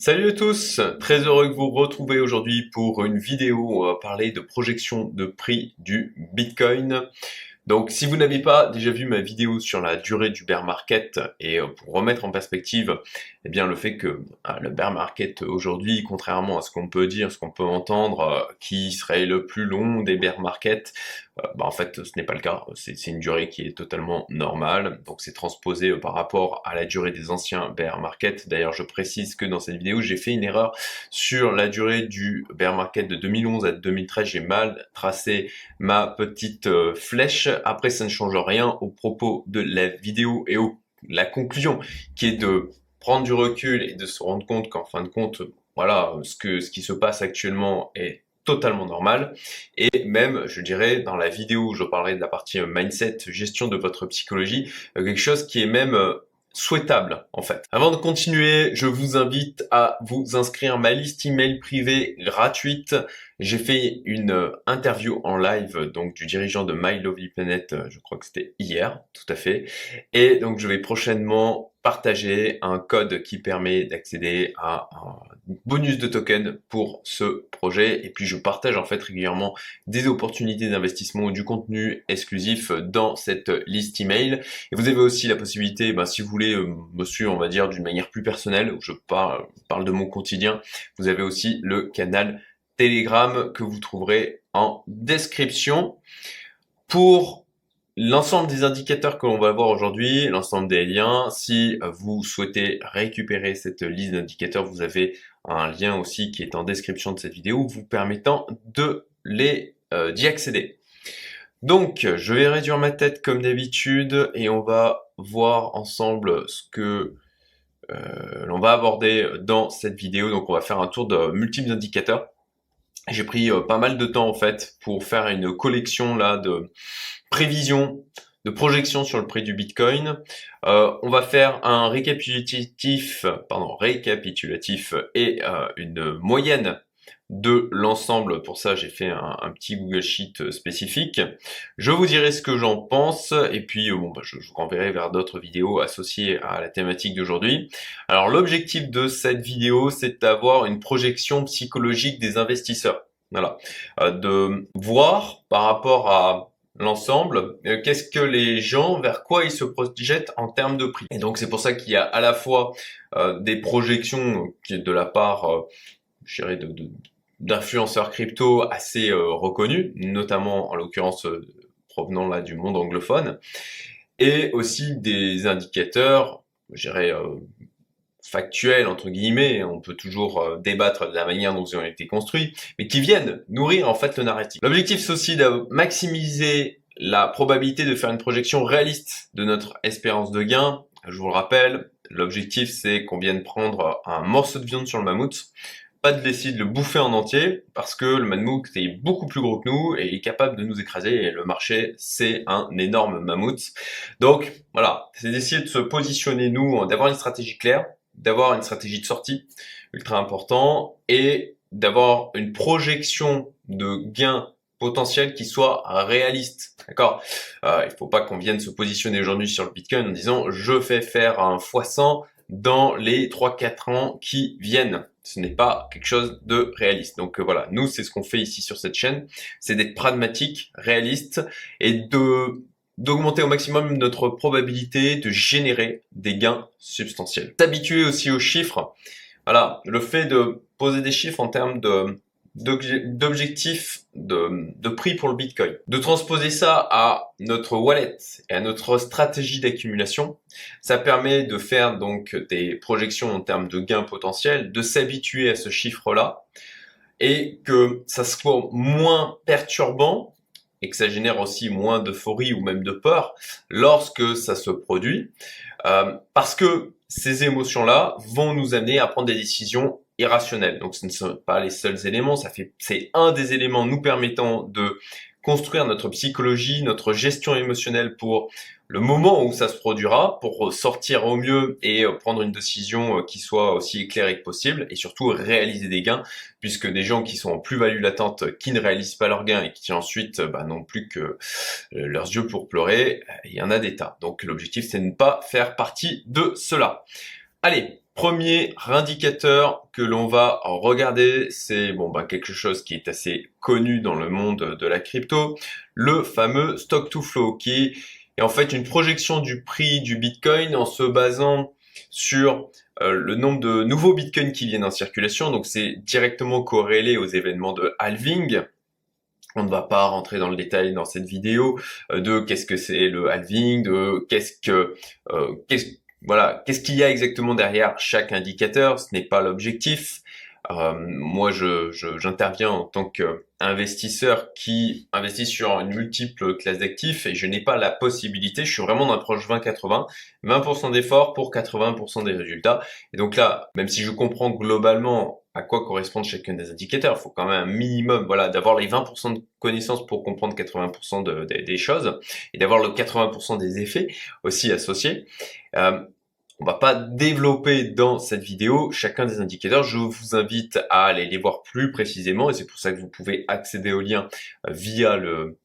Salut à tous, très heureux que vous retrouviez aujourd'hui pour une vidéo où on va parler de projection de prix du Bitcoin. Donc si vous n'avez pas déjà vu ma vidéo sur la durée du bear market et pour remettre en perspective le fait que le bear market aujourd'hui, contrairement à ce qu'on peut dire, ce qu'on peut entendre, qui serait le plus long des bear markets, en fait ce n'est pas le cas, c'est une durée qui est totalement normale, donc c'est transposé par rapport à la durée des anciens bear market. D'ailleurs je précise que dans cette vidéo j'ai fait une erreur sur la durée du bear market de 2011 à 2013, j'ai mal tracé ma petite flèche. Après, ça ne change rien au propos de la vidéo et la conclusion qui est de prendre du recul et de se rendre compte qu'en fin de compte, voilà, ce qui se passe actuellement est totalement normal. Et même, je dirais, dans la vidéo où je parlerai de la partie mindset, gestion de votre psychologie, quelque chose qui est même souhaitable en fait. Avant de continuer, je vous invite à vous inscrire à ma liste email privée gratuite. J'ai fait une interview en live donc du dirigeant de My Lovely Planet, je crois que c'était hier, tout à fait. Et donc je vais prochainement partager un code qui permet d'accéder à un bonus de tokens pour ce projet. Et puis je partage en fait régulièrement des opportunités d'investissement ou du contenu exclusif dans cette liste email. Et vous avez aussi la possibilité, si vous voulez me suivre, on va dire, d'une manière plus personnelle, où je parle de mon quotidien, vous avez aussi le canal Telegram que vous trouverez en description. Pour l'ensemble des indicateurs que l'on va voir aujourd'hui, l'ensemble des liens, si vous souhaitez récupérer cette liste d'indicateurs, vous avez un lien aussi qui est en description de cette vidéo vous permettant de d'y accéder. Donc, je vais réduire ma tête comme d'habitude et on va voir ensemble ce que l'on va aborder dans cette vidéo. Donc, on va faire un tour de multiples indicateurs. J'ai pris pas mal de temps en fait pour faire une collection là de prévisions, de projections sur le prix du Bitcoin. On va faire un récapitulatif et une moyenne de l'ensemble. Pour ça, j'ai fait un petit Google Sheet spécifique. Je vous dirai ce que j'en pense et puis je vous renverrai vers d'autres vidéos associées à la thématique d'aujourd'hui. Alors l'objectif de cette vidéo, c'est d'avoir une projection psychologique des investisseurs. Voilà, de voir par rapport à l'ensemble, qu'est-ce que les gens, vers quoi ils se projettent en termes de prix. Et donc c'est pour ça qu'il y a à la fois des projections qui de la part, je dirais, d'influenceurs crypto assez reconnus, notamment en l'occurrence provenant là du monde anglophone, et aussi des indicateurs, je dirais, factuels entre guillemets, on peut toujours débattre de la manière dont ils ont été construits, mais qui viennent nourrir en fait le narratif. L'objectif c'est aussi de maximiser la probabilité de faire une projection réaliste de notre espérance de gain. Je vous le rappelle, l'objectif c'est qu'on vienne prendre un morceau de viande sur le mammouth, pas de laisser de le bouffer en entier, parce que le mammouth est beaucoup plus gros que nous et est capable de nous écraser, et le marché, c'est un énorme mammouth. Donc, voilà, c'est d'essayer de se positionner, nous, d'avoir une stratégie claire, d'avoir une stratégie de sortie, ultra important, et d'avoir une projection de gains potentiels qui soit réaliste. D'accord. Il faut pas qu'on vienne se positionner aujourd'hui sur le Bitcoin en disant je fais faire un x100 dans les 3-4 ans qui viennent. Ce n'est pas quelque chose de réaliste. Donc voilà, nous c'est ce qu'on fait ici sur cette chaîne, c'est d'être pragmatique, réaliste et d'augmenter au maximum notre probabilité de générer des gains substantiels. S'habituer aussi aux chiffres. Voilà, le fait de poser des chiffres en termes d'objectifs de prix pour le Bitcoin. De transposer ça à notre wallet et à notre stratégie d'accumulation, ça permet de faire donc des projections en termes de gains potentiels, de s'habituer à ce chiffre-là et que ça soit moins perturbant et que ça génère aussi moins d'euphorie ou même de peur lorsque ça se produit, parce que ces émotions-là vont nous amener à prendre des décisions irrationnelles. Donc ce ne sont pas les seuls éléments, c'est un des éléments nous permettant de construire notre psychologie, notre gestion émotionnelle pour le moment où ça se produira, pour sortir au mieux et prendre une décision qui soit aussi éclairée que possible et surtout réaliser des gains, puisque des gens qui sont en plus-value latente, qui ne réalisent pas leurs gains et qui ensuite n'ont plus que leurs yeux pour pleurer, il y en a des tas. Donc l'objectif c'est de ne pas faire partie de cela. Allez, Premier indicateur que l'on va regarder, c'est quelque chose qui est assez connu dans le monde de la crypto, le fameux stock to flow, qui est en fait une projection du prix du Bitcoin en se basant sur le nombre de nouveaux Bitcoins qui viennent en circulation. Donc c'est directement corrélé aux événements de halving. On ne va pas rentrer dans le détail dans cette vidéo de qu'est-ce que c'est le halving, de qu'est-ce qu'il y a exactement derrière chaque indicateur. Ce n'est pas l'objectif. Moi, j'interviens en tant qu'investisseur qui investit sur une multiple classe d'actifs et je n'ai pas la possibilité, je suis vraiment dans l'approche 20-80, 20% d'efforts pour 80% des résultats. Et donc là, même si je comprends globalement à quoi correspondent chacun des indicateurs, il faut quand même un minimum, d'avoir les 20% de connaissances pour comprendre 80% des choses et d'avoir le 80% des effets aussi associés. On va pas développer dans cette vidéo chacun des indicateurs. Je vous invite à aller les voir plus précisément et c'est pour ça que vous pouvez accéder au lien via le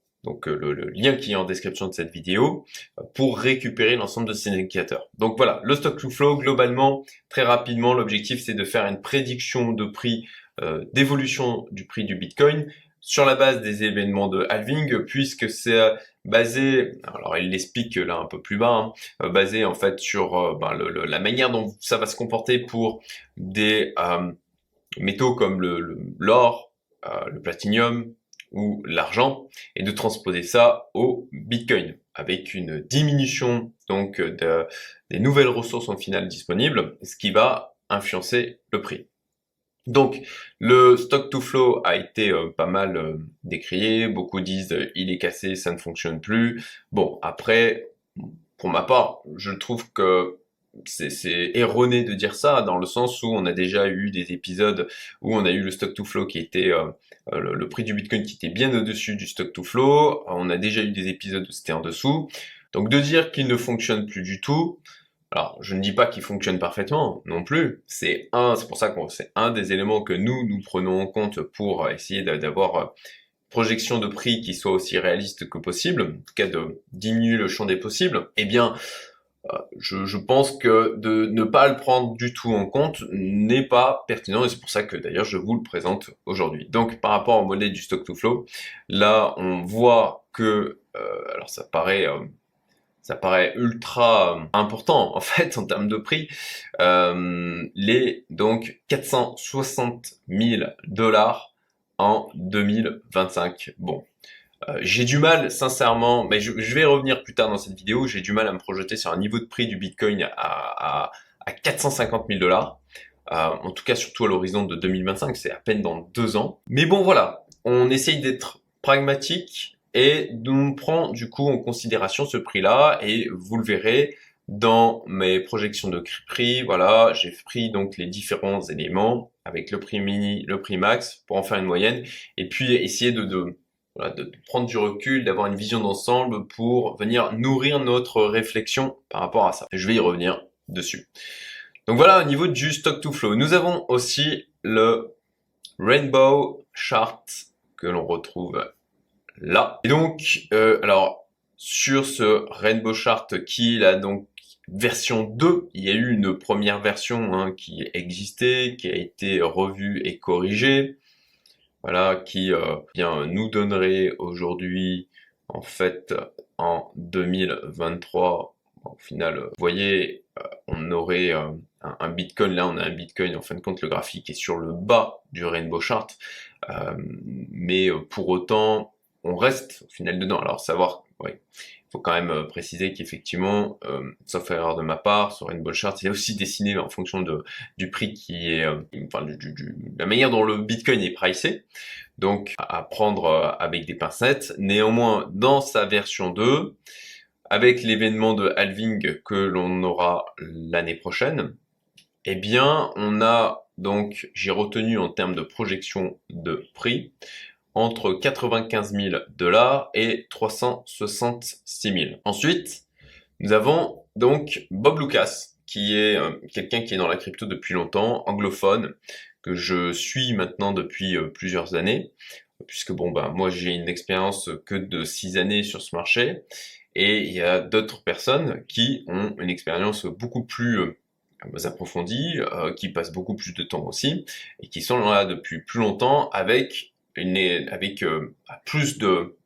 lien qui est en description de cette vidéo pour récupérer l'ensemble de ces indicateurs. Donc voilà, le stock to flow, globalement, très rapidement, l'objectif c'est de faire une prédiction de prix, d'évolution du prix du Bitcoin sur la base des événements de halving, puisque c'est basé, alors il l'explique là un peu plus bas, basé en fait sur la manière dont ça va se comporter pour des métaux comme l'or, le platinium ou l'argent, et de transposer ça au Bitcoin avec une diminution donc des nouvelles ressources en finale disponibles, ce qui va influencer le prix. Donc, le stock to flow a été pas mal décrié. Beaucoup disent il est cassé, ça ne fonctionne plus. Bon, après, pour ma part, je trouve que c'est erroné de dire ça, dans le sens où on a déjà eu des épisodes où on a eu le stock to flow qui était le prix du Bitcoin qui était bien au-dessus du stock to flow. On a déjà eu des épisodes où c'était en dessous. Donc de dire qu'il ne fonctionne plus du tout, alors, je ne dis pas qu'il fonctionne parfaitement non plus. C'est pour ça que c'est un des éléments que nous prenons en compte pour essayer d'avoir une projection de prix qui soit aussi réaliste que possible, en tout cas de diminuer le champ des possibles. Eh bien, je pense que de ne pas le prendre du tout en compte n'est pas pertinent et c'est pour ça que d'ailleurs je vous le présente aujourd'hui. Donc, par rapport au modèle du stock to flow, là, on voit que, alors ça paraît ultra important en fait en termes de prix. Donc 460 000 $ en 2025. Bon, j'ai du mal sincèrement, mais je vais revenir plus tard dans cette vidéo. J'ai du mal à me projeter sur un niveau de prix du Bitcoin à 450 000 $. En tout cas, surtout à l'horizon de 2025, c'est à peine dans 2 ans. Mais bon, voilà, on essaye d'être pragmatique et on prend du coup en considération ce prix-là et vous le verrez dans mes projections de prix. Voilà, j'ai pris donc les différents éléments avec le prix mini, le prix max pour en faire une moyenne et puis essayer de prendre du recul, d'avoir une vision d'ensemble pour venir nourrir notre réflexion par rapport à ça. Je vais y revenir dessus. Donc voilà, au niveau du stock to flow, nous avons aussi le Rainbow Chart que l'on retrouve là. Et donc, alors, sur ce Rainbow Chart qui est là, donc, version 2, il y a eu une première version qui existait, qui a été revue et corrigée, voilà, qui nous donnerait aujourd'hui, en fait, en 2023, au final, vous voyez, on aurait un Bitcoin, là on a un Bitcoin, en fin de compte le graphique est sur le bas du Rainbow Chart, mais pour autant, on reste au final dedans. Alors savoir, il faut quand même préciser qu'effectivement, sauf erreur de ma part, sur Rainbow Chart, c'est aussi dessiné en fonction du prix qui est, la manière dont le Bitcoin est pricé, donc à prendre avec des pincettes. Néanmoins, dans sa version 2, avec l'événement de halving que l'on aura l'année prochaine, eh bien, on a donc, j'ai retenu en termes de projection de prix, entre 95 000 $ et 366 000. Ensuite, nous avons donc Bob Lucas, qui est quelqu'un qui est dans la crypto depuis longtemps, anglophone, que je suis maintenant depuis plusieurs années, puisque moi j'ai une expérience que de 6 années sur ce marché, et il y a d'autres personnes qui ont une expérience beaucoup plus approfondies, qui passent beaucoup plus de temps aussi, et qui sont là depuis plus longtemps avec plus de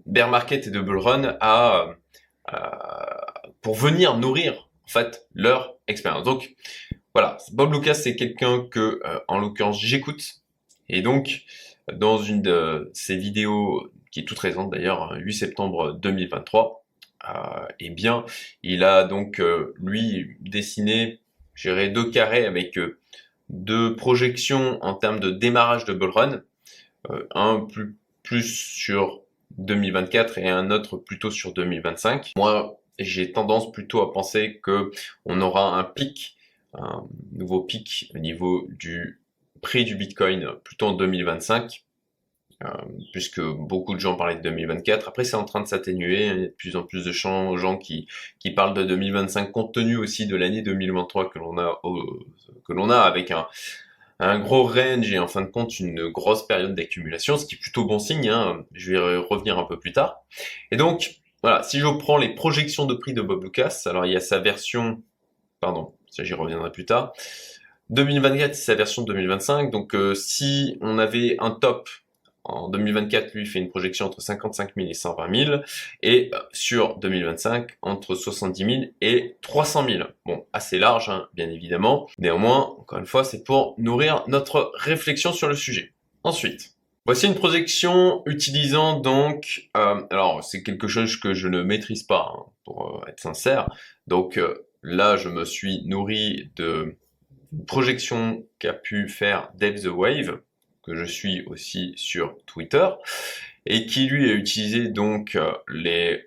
bear market et de bull run pour venir nourrir en fait leur expérience. Donc voilà, Bob Loukas, c'est quelqu'un que en l'occurrence j'écoute, et donc dans une de ses vidéos qui est toute récente d'ailleurs, 8 septembre 2023, eh bien il a donc lui dessiné, je dirais, deux carrés avec deux projections en termes de démarrage de bull run, un plus sur 2024 et un autre plutôt sur 2025. Moi, j'ai tendance plutôt à penser que on aura un nouveau pic au niveau du prix du Bitcoin plutôt en 2025, puisque beaucoup de gens parlaient de 2024. Après, c'est en train de s'atténuer. Il y a de plus en plus de gens qui parlent de 2025, compte tenu aussi de l'année 2023 que l'on a avec un gros range et en fin de compte une grosse période d'accumulation, ce qui est plutôt bon signe, hein. Je vais revenir un peu plus tard. Et donc, voilà, si je prends les projections de prix de Bob Loukas, alors il y a sa version, pardon, ça j'y reviendrai plus tard, 2024 c'est sa version 2025, donc si on avait un top en 2024, lui, il fait une projection entre 55 000 et 120 000, et sur 2025, entre 70 000 et 300 000. Bon, assez large, hein, bien évidemment. Néanmoins, encore une fois, c'est pour nourrir notre réflexion sur le sujet. Ensuite, voici une projection utilisant donc... alors, c'est quelque chose que je ne maîtrise pas, hein, pour être sincère. Donc là, je me suis nourri de projection qu'a pu faire Dave the Wave, que je suis aussi sur Twitter, et qui lui a utilisé donc les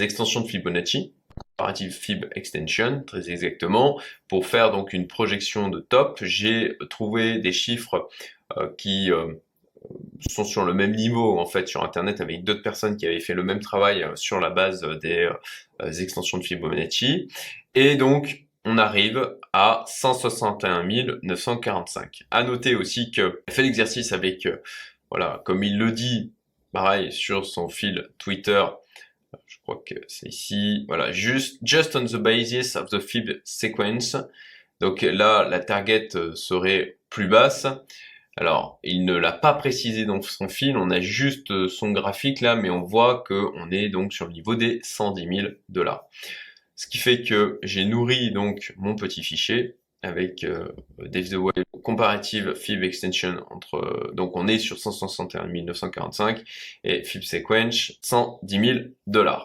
extensions de Fibonacci, comparative Fib Extension, très exactement, pour faire donc une projection de top. J'ai trouvé des chiffres qui sont sur le même niveau en fait sur internet avec d'autres personnes qui avaient fait le même travail sur la base des extensions de Fibonacci, et donc on arrive à 161 945. À noter aussi que fait l'exercice avec, voilà, comme il le dit, pareil, sur son fil Twitter, je crois que c'est ici, voilà, just on the basis of the Fib sequence. Donc là, la target serait plus basse. Alors, il ne l'a pas précisé dans son fil, on a juste son graphique là, mais on voit qu'on est donc sur le niveau des 110 000 $. Ce qui fait que j'ai nourri donc mon petit fichier avec Dave the Wave comparative Fib Extension donc on est sur 161 945 et Fib Sequence 110 000 $.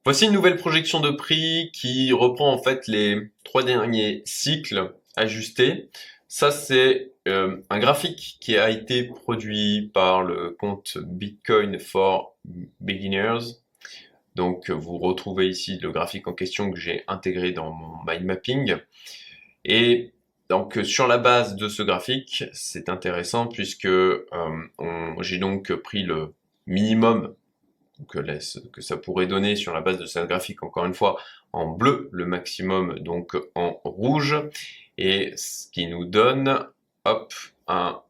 Voici une nouvelle projection de prix qui reprend en fait les 3 derniers cycles ajustés. Ça c'est un graphique qui a été produit par le compte Bitcoin for Beginners. Donc vous retrouvez ici le graphique en question que j'ai intégré dans mon mind mapping. Et donc sur la base de ce graphique, c'est intéressant puisque j'ai donc pris le minimum que ça pourrait donner sur la base de ce graphique, encore une fois en bleu, le maximum donc en rouge, et ce qui nous donne hop un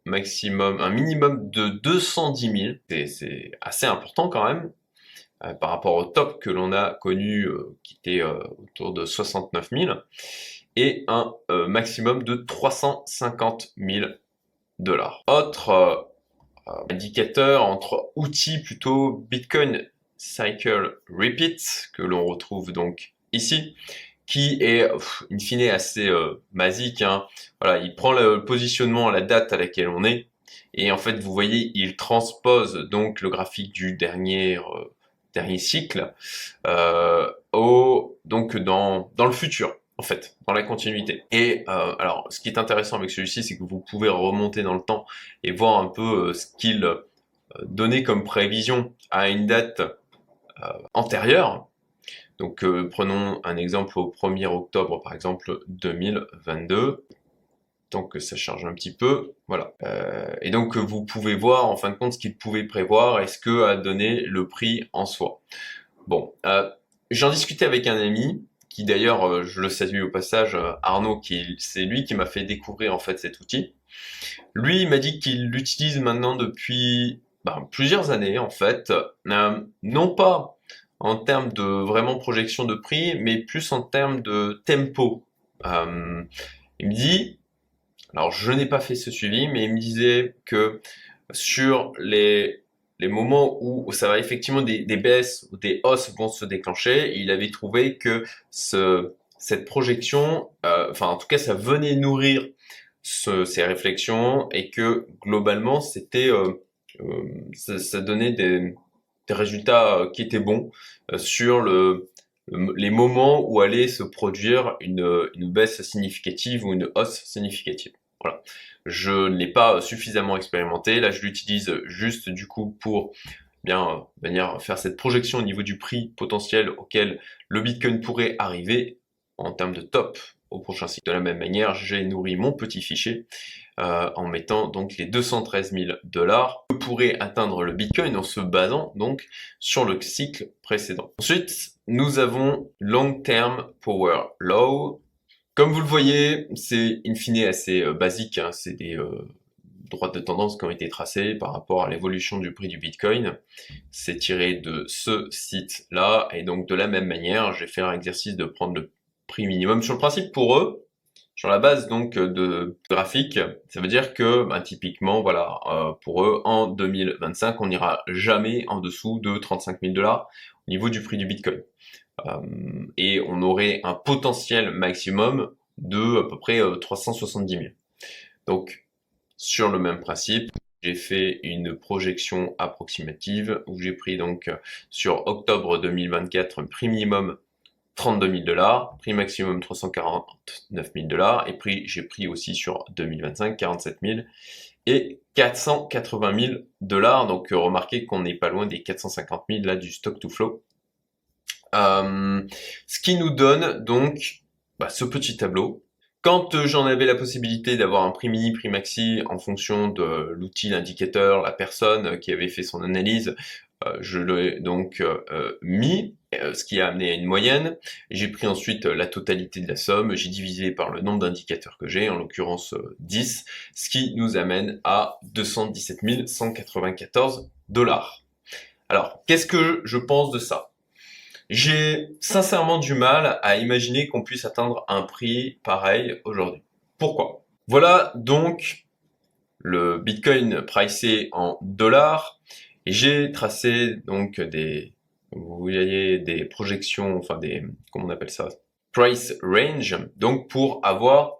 minimum de 210 000. C'est assez important quand même. Par rapport au top que l'on a connu qui était autour de 69 000, et un maximum de 350 000 $. Autre indicateur entre outils plutôt, Bitcoin Cycle Repeat, que l'on retrouve donc ici, qui est in fine assez basique, hein. Voilà, il prend le positionnement à la date à laquelle on est, et en fait vous voyez il transpose donc le graphique du dernier cycle donc dans le futur, en fait, dans la continuité. Et alors, ce qui est intéressant avec celui-ci, c'est que vous pouvez remonter dans le temps et voir un peu ce qu'il donnait comme prévision à une date antérieure. Donc, prenons un exemple au 1er octobre, par exemple, 2022. Tant que ça charge un petit peu, voilà. Et donc vous pouvez voir en fin de compte ce qu'il pouvait prévoir et ce que a donné le prix en soi. Bon, j'en discutais avec un ami qui d'ailleurs, je le salue au passage, Arnaud, c'est lui qui m'a fait découvrir en fait cet outil. Lui, il m'a dit qu'il l'utilise maintenant depuis plusieurs années en fait, non pas en termes de vraiment projection de prix, mais plus en termes de tempo Il me dit, alors je n'ai pas fait ce suivi, mais il me disait que sur les moments où ça va effectivement des baisses ou des hausses vont se déclencher, il avait trouvé que cette projection, enfin en tout cas ça venait nourrir ces réflexions et que globalement c'était ça donnait des résultats qui étaient bons sur les moments où allait se produire une baisse significative ou une hausse significative. Voilà. Je ne l'ai pas suffisamment expérimenté. Là, je l'utilise juste du coup pour bien venir faire cette projection au niveau du prix potentiel auquel le Bitcoin pourrait arriver en termes de top au prochain cycle. De la même manière, j'ai nourri mon petit fichier en mettant donc les 213 000 $ que pourrait atteindre le Bitcoin en se basant donc sur le cycle précédent. Ensuite, nous avons Long Term Power Law. Comme vous le voyez, c'est in fine assez basique, hein. C'est des droites de tendance qui ont été tracées par rapport à l'évolution du prix du Bitcoin. C'est tiré de ce site-là, et donc de la même manière, j'ai fait l'exercice de prendre le prix minimum. Sur le principe, pour eux, sur la base donc de graphique, ça veut dire que typiquement, voilà, pour eux, en 2025, on n'ira jamais en dessous de 35 000 $ au niveau du prix du Bitcoin. Et on aurait un potentiel maximum de à peu près 370 000. Donc, sur le même principe, j'ai fait une projection approximative où j'ai pris donc sur octobre 2024 un prix minimum 32 000 $, prix maximum 349 000 $, et puis j'ai pris aussi sur 2025 47 000 et 480 000 $. Donc remarquez qu'on n'est pas loin des 450 000 là du stock to flow. Ce qui nous donne donc ce petit tableau. Quand j'en avais la possibilité d'avoir un prix mini, prix maxi en fonction de l'outil, l'indicateur, la personne qui avait fait son analyse, je l'ai donc mis, ce qui a amené à une moyenne. J'ai pris ensuite la totalité de la somme, j'ai divisé par le nombre d'indicateurs que j'ai, en l'occurrence 10, ce qui nous amène à 217 194 $. Alors, qu'est-ce que je pense de ça? J'ai sincèrement du mal à imaginer qu'on puisse atteindre un prix pareil aujourd'hui. Pourquoi? Voilà donc le Bitcoin pricé en dollars. Et j'ai tracé donc vous voyez, des projections, enfin comment on appelle ça? Price range. Donc pour avoir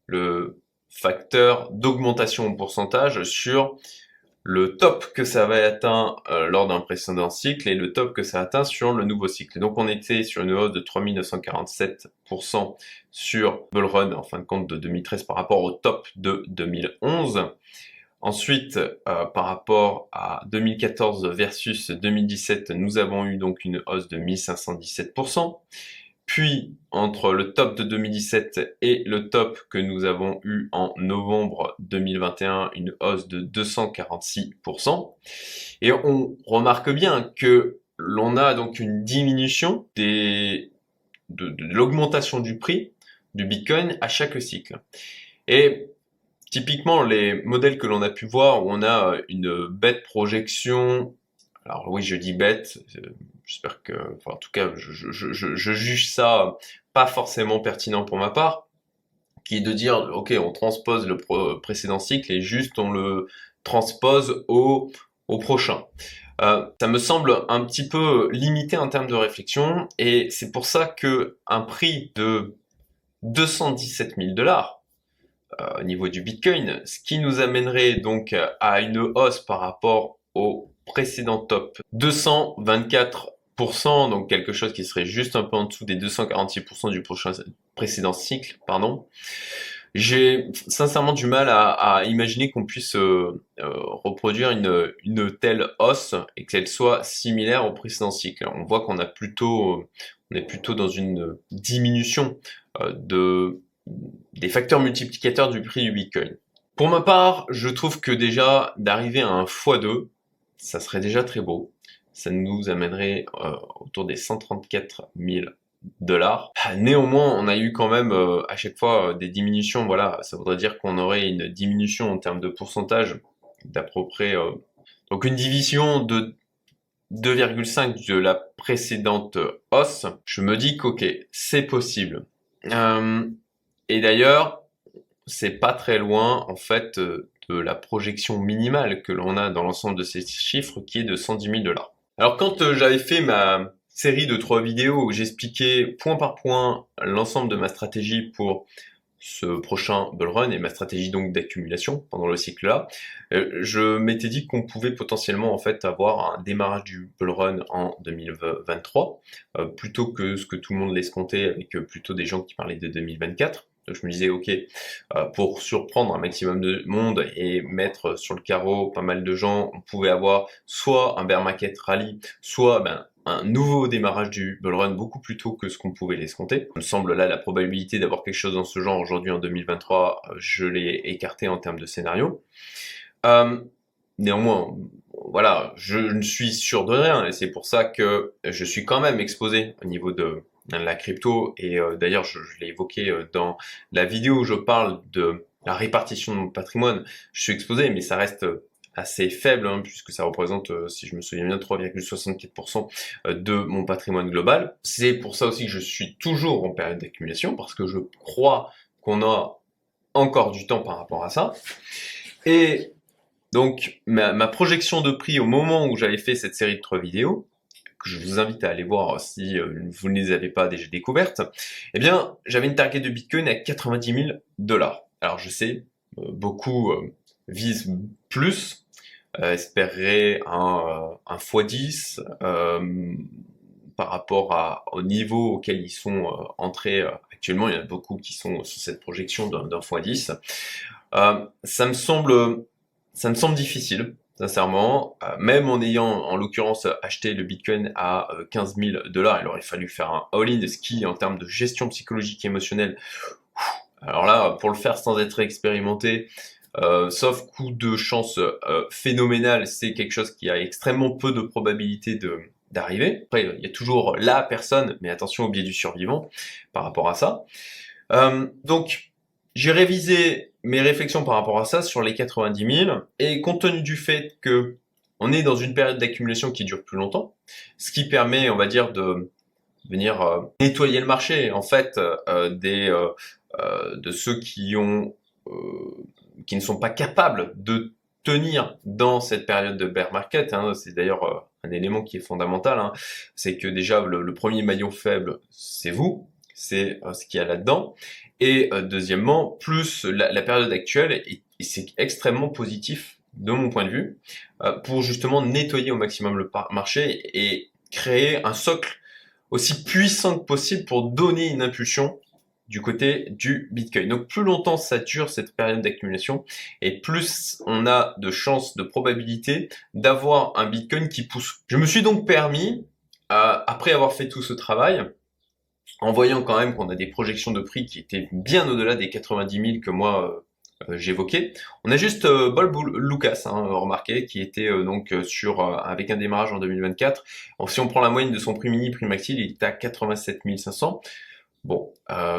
le facteur d'augmentation en pourcentage sur le top que ça va atteindre lors d'un précédent cycle et le top que ça atteint sur le nouveau cycle. Donc on était sur une hausse de 3947% sur Bull Run en fin de compte de 2013 par rapport au top de 2011. Ensuite, par rapport à 2014 versus 2017, nous avons eu donc une hausse de 1517%. Puis, entre le top de 2017 et le top que nous avons eu en novembre 2021, une hausse de 246%. Et on remarque bien que l'on a donc une diminution de l'augmentation du prix du Bitcoin à chaque cycle. Et typiquement, les modèles que l'on a pu voir où on a une bête projection, alors oui, je dis bête, j'espère que, enfin, en tout cas, je juge ça pas forcément pertinent pour ma part, qui est de dire, ok, on transpose le précédent cycle et juste on le transpose au prochain. Ça me semble un petit peu limité en termes de réflexion, et c'est pour ça que un prix de 217 000 $, au niveau du Bitcoin, ce qui nous amènerait donc à une hausse par rapport au précédent top 224%, donc quelque chose qui serait juste un peu en dessous des 246% du précédent cycle, pardon. J'ai sincèrement du mal à imaginer qu'on puisse reproduire une telle hausse et qu'elle soit similaire au précédent cycle. On voit qu'on est plutôt dans une diminution des facteurs multiplicateurs du prix du Bitcoin. Pour ma part, je trouve que déjà d'arriver à un x2, ça serait déjà très beau. Ça nous amènerait autour des 134 000 $. Néanmoins, on a eu quand même à chaque fois des diminutions. Voilà, ça voudrait dire qu'on aurait une diminution en termes de pourcentage d'à peu près donc une division de 2,5 de la précédente hausse. Je me dis qu'ok, c'est possible. Et d'ailleurs, c'est pas très loin en fait de la projection minimale que l'on a dans l'ensemble de ces chiffres qui est de 110 000 $. Alors quand j'avais fait ma série de 3 vidéos où j'expliquais point par point l'ensemble de ma stratégie pour ce prochain bull run et ma stratégie donc d'accumulation pendant le cycle là, je m'étais dit qu'on pouvait potentiellement en fait avoir un démarrage du bull run en 2023 plutôt que ce que tout le monde laisse compter avec plutôt des gens qui parlaient de 2024. Donc je me disais ok, pour surprendre un maximum de monde et mettre sur le carreau pas mal de gens, on pouvait avoir soit un bear market rally, soit un nouveau démarrage du bull run beaucoup plus tôt que ce qu'on pouvait l'escompter. Il me semble là la probabilité d'avoir quelque chose dans ce genre aujourd'hui en 2023, je l'ai écarté en termes de scénario. Néanmoins, voilà, je ne suis sûr de rien et c'est pour ça que je suis quand même exposé au niveau de la crypto et d'ailleurs je l'ai évoqué dans la vidéo où je parle de la répartition de mon patrimoine. Je suis exposé mais ça reste assez faible hein, puisque ça représente, si je me souviens bien, 3,64% de mon patrimoine global. C'est pour ça aussi que je suis toujours en période d'accumulation parce que je crois qu'on a encore du temps par rapport à ça. Et donc ma projection de prix au moment où j'avais fait cette série de 3 vidéos, que je vous invite à aller voir si vous ne les avez pas déjà découvertes, eh bien j'avais une target de Bitcoin à 90 000 $. Alors je sais, beaucoup visent plus, espérer un x10 par rapport au niveau auquel ils sont entrés actuellement. Il y en a beaucoup qui sont sur cette projection d'un x10. Ça me semble difficile, sincèrement. Même en ayant, en l'occurrence, acheté le Bitcoin à 15 000 $, il aurait fallu faire un all-in, ce qui, en termes de gestion psychologique et émotionnelle, alors là, pour le faire sans être expérimenté, sauf coup de chance phénoménal, c'est quelque chose qui a extrêmement peu de probabilité d'arriver. Après, il y a toujours la personne, mais attention au biais du survivant par rapport à ça. Donc, j'ai révisé mes réflexions par rapport à ça sur les 90 000, et compte tenu du fait que on est dans une période d'accumulation qui dure plus longtemps, ce qui permet, on va dire, de venir nettoyer le marché, en fait, de ceux qui ne sont pas capables de tenir dans cette période de bear market. Hein. C'est d'ailleurs un élément qui est fondamental. Hein. C'est que déjà le premier maillon faible, c'est vous, c'est ce qu'il y a là-dedans. Et deuxièmement, plus la période actuelle, et c'est extrêmement positif de mon point de vue, pour justement nettoyer au maximum le marché et créer un socle aussi puissant que possible pour donner une impulsion du côté du Bitcoin. Donc plus longtemps ça dure cette période d'accumulation et plus on a de chances, de probabilité d'avoir un Bitcoin qui pousse. Je me suis donc permis, après avoir fait tout ce travail, en voyant quand même qu'on a des projections de prix qui étaient bien au-delà des 90 000 que moi j'évoquais. On a juste Bob Lucas, hein, remarqué, qui était donc avec un démarrage en 2024. Donc, si on prend la moyenne de son prix mini, prix maxi, il est à 87 500. Bon,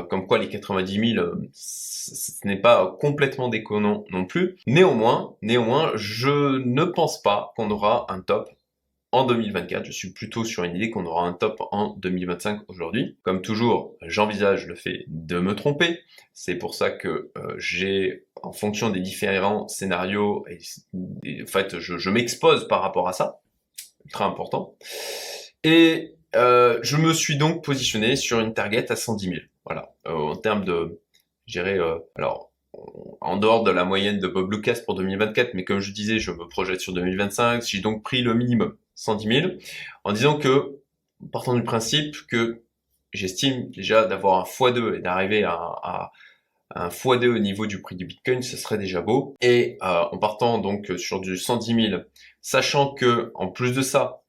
comme quoi les 90 000, ce n'est pas complètement déconnant non plus. Néanmoins, je ne pense pas qu'on aura un top en 2024. Je suis plutôt sur une idée qu'on aura un top en 2025 aujourd'hui. Comme toujours, j'envisage le fait de me tromper. C'est pour ça que j'ai, en fonction des différents scénarios, en fait, je m'expose par rapport à ça. Très important. Et je me suis donc positionné sur une target à 110 000. Voilà. En termes de, alors, en dehors de la moyenne de Bob Lucas pour 2024, mais comme je disais, je me projette sur 2025. J'ai donc pris le minimum, 110 000, en disant que, partant du principe que j'estime déjà d'avoir un x2 et d'arriver à un x2 au niveau du prix du Bitcoin, ce serait déjà beau. Et en partant donc sur du 110 000, sachant que en plus de ça,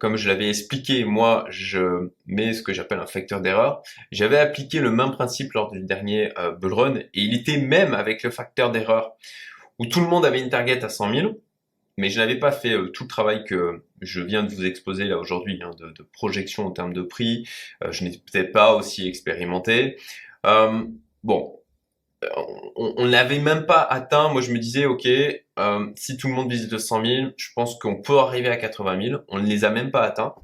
comme je l'avais expliqué, moi, je mets ce que j'appelle un facteur d'erreur. J'avais appliqué le même principe lors du dernier bull run, et il était même avec le facteur d'erreur, où tout le monde avait une target à 100 000, mais je n'avais pas fait tout le travail que je viens de vous exposer là aujourd'hui, hein, de projection en termes de prix. Je n'étais peut-être pas aussi expérimenté. Bon, on n'avait même pas atteint. Moi, je me disais, ok, si tout le monde visite 200 000, je pense qu'on peut arriver à 80 000. On ne les a même pas atteints.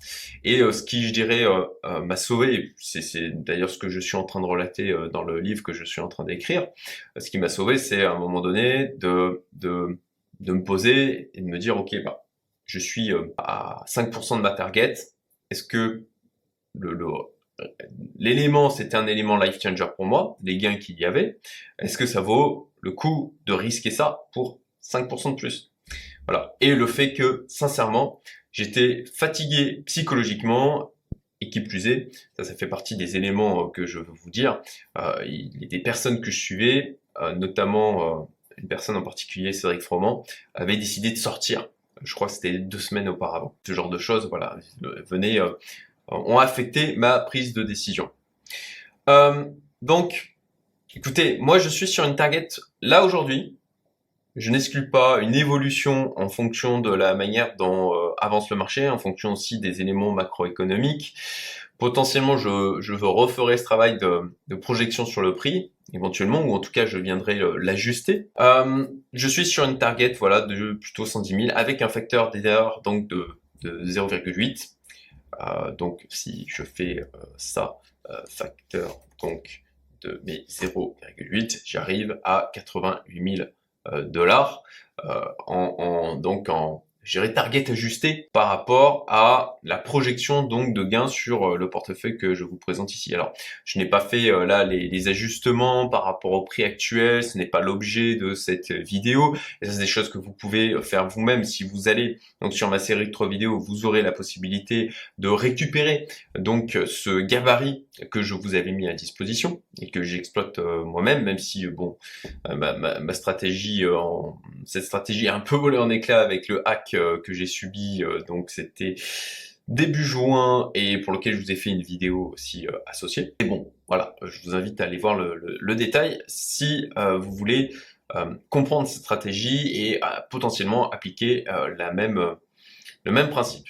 Et ce qui, je dirais, m'a sauvé, c'est d'ailleurs ce que je suis en train de relater dans le livre que je suis en train d'écrire. Ce qui m'a sauvé, c'est à un moment donné de me poser et de me dire, ok, bah, je suis à 5% de ma target. Est-ce que l'élément, c'était un élément life changer pour moi, les gains qu'il y avait. Est-ce que ça vaut le coup de risquer ça pour 5% de plus? Voilà. Et le fait que, sincèrement, j'étais fatigué psychologiquement, et qui plus est, ça fait partie des éléments que je veux vous dire. Il y a des personnes que je suivais, notamment une personne en particulier, Cédric Froment, avait décidé de sortir. Je crois que c'était 2 semaines auparavant. Ce genre de choses, voilà, venait ont affecté ma prise de décision. Donc, écoutez, moi je suis sur une target là aujourd'hui. Je n'exclus pas une évolution en fonction de la manière dont avance le marché, en fonction aussi des éléments macroéconomiques. Potentiellement, je referai ce travail de projection sur le prix, éventuellement, ou en tout cas, je viendrai l'ajuster. Je suis sur une target, voilà, de plutôt 110 000 avec un facteur d'erreur donc de 0,8. Donc si je fais ça, facteur donc de mes 0,8, j'arrive à 88 000 dollars donc en je dirais target ajusté par rapport à la projection donc de gains sur le portefeuille que je vous présente ici. Alors, je n'ai pas fait là les ajustements par rapport au prix actuel, ce n'est pas l'objet de cette vidéo. Et ça, c'est des choses que vous pouvez faire vous-même si vous allez donc sur ma série de 3 vidéos, vous aurez la possibilité de récupérer donc ce gabarit que je vous avais mis à disposition et que j'exploite moi-même, même si bon, ma stratégie, cette stratégie est un peu volée en éclats avec le hack que j'ai subi, donc c'était début juin et pour lequel je vous ai fait une vidéo aussi associée. Et bon, voilà, je vous invite à aller voir le détail si vous voulez comprendre cette stratégie et potentiellement appliquer le même principe.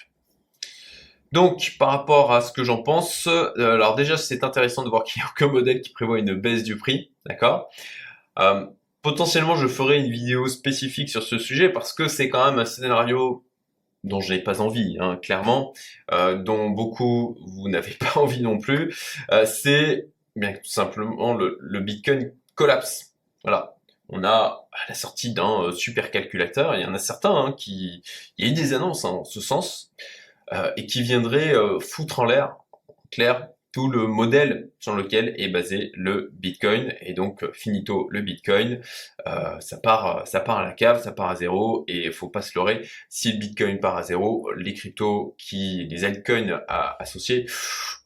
Donc, par rapport à ce que j'en pense, alors déjà, c'est intéressant de voir qu'il n'y a aucun modèle qui prévoit une baisse du prix, d'accord? Potentiellement, je ferai une vidéo spécifique sur ce sujet parce que c'est quand même un scénario dont je n'ai pas envie, hein, clairement, dont beaucoup vous n'avez pas envie non plus. C'est bien tout simplement le Bitcoin collapse. Voilà. On a à la sortie d'un supercalculateur, il y en a certains il y a eu des annonces en ce sens, et qui viendraient foutre en l'air, en clair, tout le modèle sur lequel est basé le Bitcoin. Et donc, finito le Bitcoin, ça part à la cave, ça part à zéro, et il faut pas se leurrer, si le Bitcoin part à zéro, les cryptos, les altcoins associés,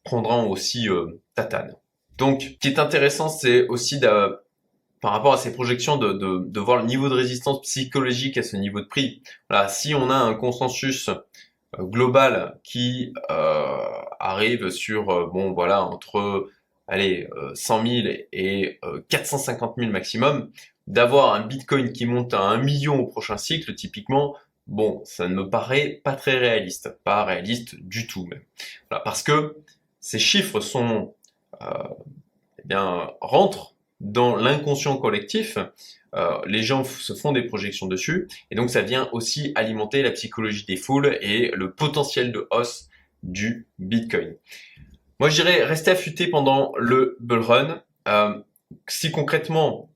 prendront aussi tatane. Donc, ce qui est intéressant, c'est aussi par rapport à ces projections, de voir le niveau de résistance psychologique à ce niveau de prix. Voilà, si on a un consensus global qui arrive sur bon voilà entre 100 000 et 450 000 maximum, d'avoir un Bitcoin qui monte à 1 million au prochain cycle typiquement, bon ça ne me paraît pas très réaliste, pas réaliste du tout même. Voilà, parce que ces chiffres sont rentrent dans l'inconscient collectif. Les gens se font des projections dessus, et donc ça vient aussi alimenter la psychologie des foules et le potentiel de hausse du Bitcoin. Moi, je dirais rester affûté pendant le bull run. Si concrètement,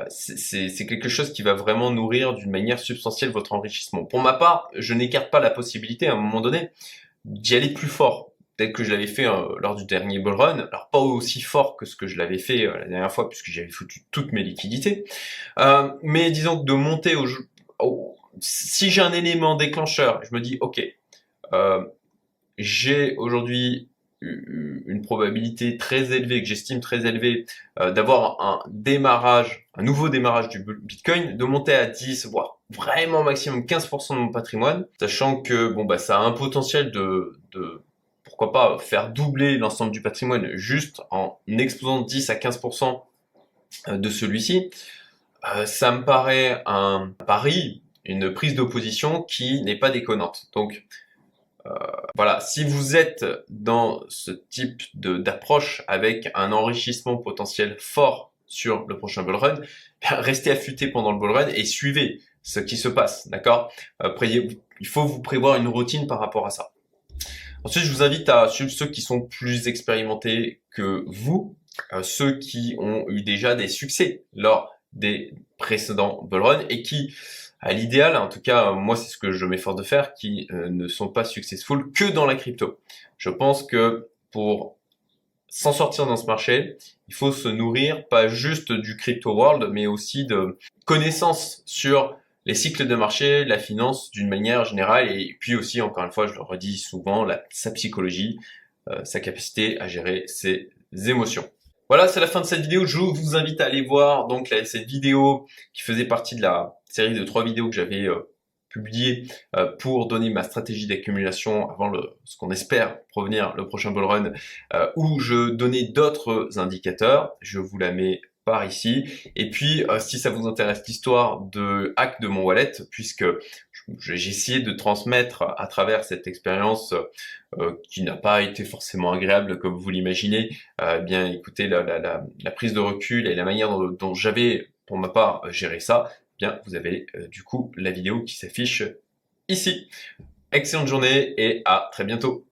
c'est quelque chose qui va vraiment nourrir d'une manière substantielle votre enrichissement. Pour ma part, je n'écarte pas la possibilité à un moment donné d'y aller plus fort. Peut-être que je l'avais fait lors du dernier bull run, alors pas aussi fort que ce que je l'avais fait la dernière fois puisque j'avais foutu toutes mes liquidités, mais disons que de monter si j'ai un élément déclencheur, je me dis ok, j'ai aujourd'hui une probabilité très élevée, que j'estime très élevée, d'avoir un nouveau démarrage du Bitcoin, de monter à 10, voire vraiment maximum 15% de mon patrimoine, sachant que bon bah ça a un potentiel de pourquoi pas faire doubler l'ensemble du patrimoine juste en exposant 10 à 15% de celui-ci. Ça me paraît un pari, une prise d'opposition qui n'est pas déconnante. Donc voilà, si vous êtes dans ce type d'approche avec un enrichissement potentiel fort sur le prochain bull run, restez affûté pendant le bull run et suivez ce qui se passe, d'accord? Il faut vous prévoir une routine par rapport à ça. Ensuite, je vous invite à suivre ceux qui sont plus expérimentés que vous, ceux qui ont eu déjà des succès lors des précédents bull run et qui, à l'idéal, en tout cas, moi c'est ce que je m'efforce de faire, qui ne sont pas successful que dans la crypto. Je pense que pour s'en sortir dans ce marché, il faut se nourrir pas juste du crypto world, mais aussi de connaissances sur les cycles de marché, la finance d'une manière générale, et puis aussi, encore une fois, je le redis souvent, sa psychologie, sa capacité à gérer ses émotions. Voilà, c'est la fin de cette vidéo. Je vous invite à aller voir donc cette vidéo qui faisait partie de la série de 3 vidéos que j'avais publiées pour donner ma stratégie d'accumulation avant ce qu'on espère provenir le prochain bull run, où je donnais d'autres indicateurs. Je vous la mets par ici. Et puis, si ça vous intéresse l'histoire de hack de mon wallet, puisque j'ai essayé de transmettre à travers cette expérience qui n'a pas été forcément agréable comme vous l'imaginez, bien écoutez, la prise de recul et la manière dont j'avais, pour ma part, géré ça, bien vous avez du coup la vidéo qui s'affiche ici. Excellente journée et à très bientôt.